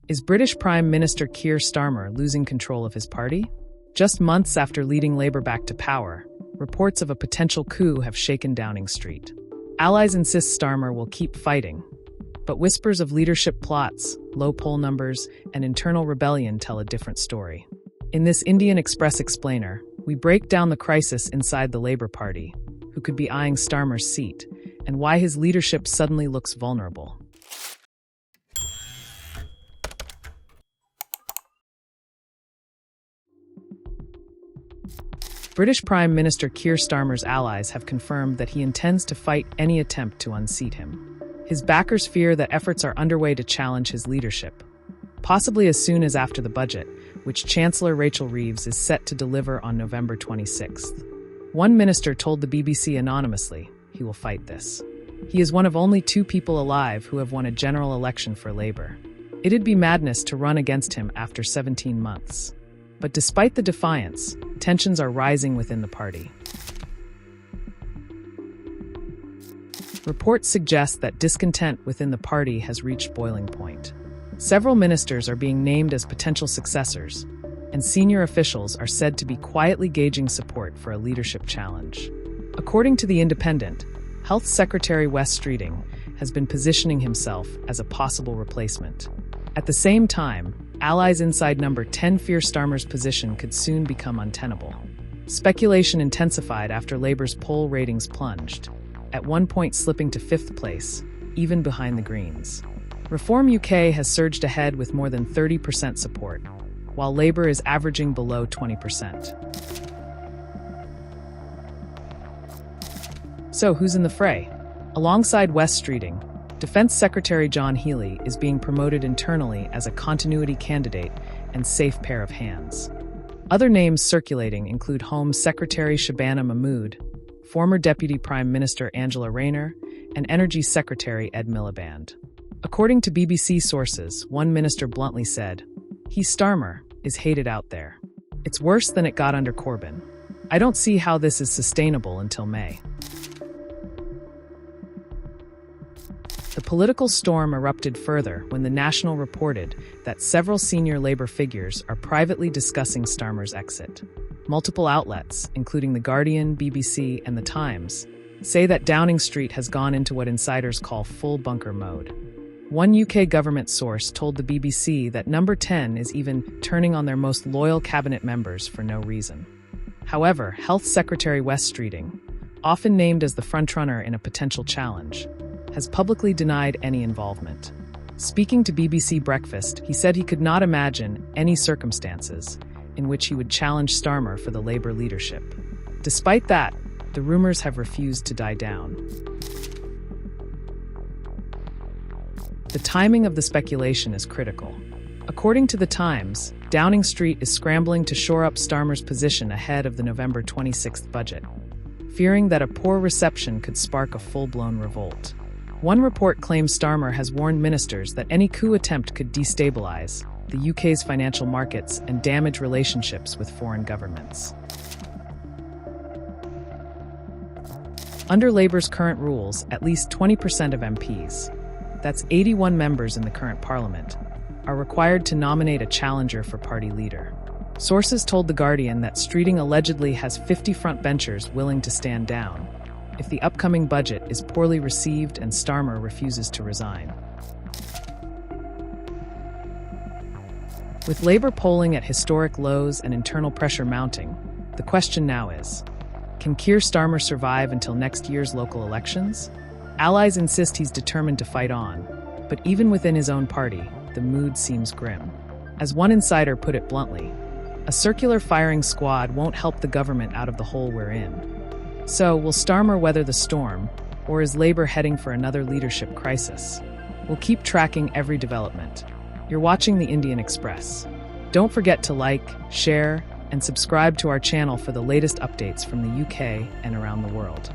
Is British Prime Minister Keir Starmer losing control of his party? Just months after leading Labour back to power, reports of a potential coup have shaken Downing Street. Allies insist Starmer will keep fighting, but whispers of leadership plots, low poll numbers, and internal rebellion tell a different story. In this Indian Express explainer, we break down the crisis inside the Labour Party, who could be eyeing Starmer's seat, and why his leadership suddenly looks vulnerable. British Prime Minister Keir Starmer's allies have confirmed that he intends to fight any attempt to unseat him. His backers fear that efforts are underway to challenge his leadership, possibly as soon as after the budget, which Chancellor Rachel Reeves is set to deliver on November 26th. One minister told the BBC anonymously he will fight this. He is one of only 2 people alive who have won a general election for Labour. It'd be madness to run against him after 17 months. But despite the defiance, tensions are rising within the party. Reports suggest that discontent within the party has reached boiling point. Several ministers are being named as potential successors, and senior officials are said to be quietly gauging support for a leadership challenge. According to The Independent, Health Secretary Wes Streeting has been positioning himself as a possible replacement. At the same time, allies inside number 10 fear Starmer's position could soon become untenable. Speculation intensified after Labour's poll ratings plunged, at one point slipping to 5th place, even behind the Greens. Reform UK has surged ahead with more than 30% support, while Labour is averaging below 20%. So who's in the fray? Alongside Wes Streeting, Defence Secretary John Healey is being promoted internally as a continuity candidate and safe pair of hands. Other names circulating include Home Secretary Shabana Mahmood, former Deputy Prime Minister Angela Rayner, and Energy Secretary Ed Miliband. According to BBC sources, one minister bluntly said, "He's Starmer, is hated out there. It's worse than it got under Corbyn. I don't see how this is sustainable until May." The political storm erupted further when The National reported that several senior Labour figures are privately discussing Starmer's exit. Multiple outlets, including The Guardian, BBC, and The Times, say that Downing Street has gone into what insiders call full bunker mode. One UK government source told the BBC that number 10 is even turning on their most loyal cabinet members for no reason. However, Health Secretary Wes Streeting, often named as the frontrunner in a potential challenge, has publicly denied any involvement. Speaking to BBC Breakfast, he said he could not imagine any circumstances in which he would challenge Starmer for the Labour leadership. Despite that, the rumours have refused to die down. The timing of the speculation is critical. According to The Times, Downing Street is scrambling to shore up Starmer's position ahead of the November 26th budget, fearing that a poor reception could spark a full-blown revolt. One report claims Starmer has warned ministers that any coup attempt could destabilize the UK's financial markets and damage relationships with foreign governments. Under Labour's current rules, at least 20% of MPs, that's 81 members in the current parliament, are required to nominate a challenger for party leader. Sources told The Guardian that Streeting allegedly has 50 frontbenchers willing to stand down if the upcoming budget is poorly received and Starmer refuses to resign. With Labour polling at historic lows and internal pressure mounting, the question now is, can Keir Starmer survive until next year's local elections? Allies insist he's determined to fight on, but even within his own party, the mood seems grim. As one insider put it bluntly, a circular firing squad won't help the government out of the hole we're in. So, will Starmer weather the storm, or is Labour heading for another leadership crisis? We'll keep tracking every development. You're watching The Indian Express. Don't forget to like, share, and subscribe to our channel for the latest updates from the UK and around the world.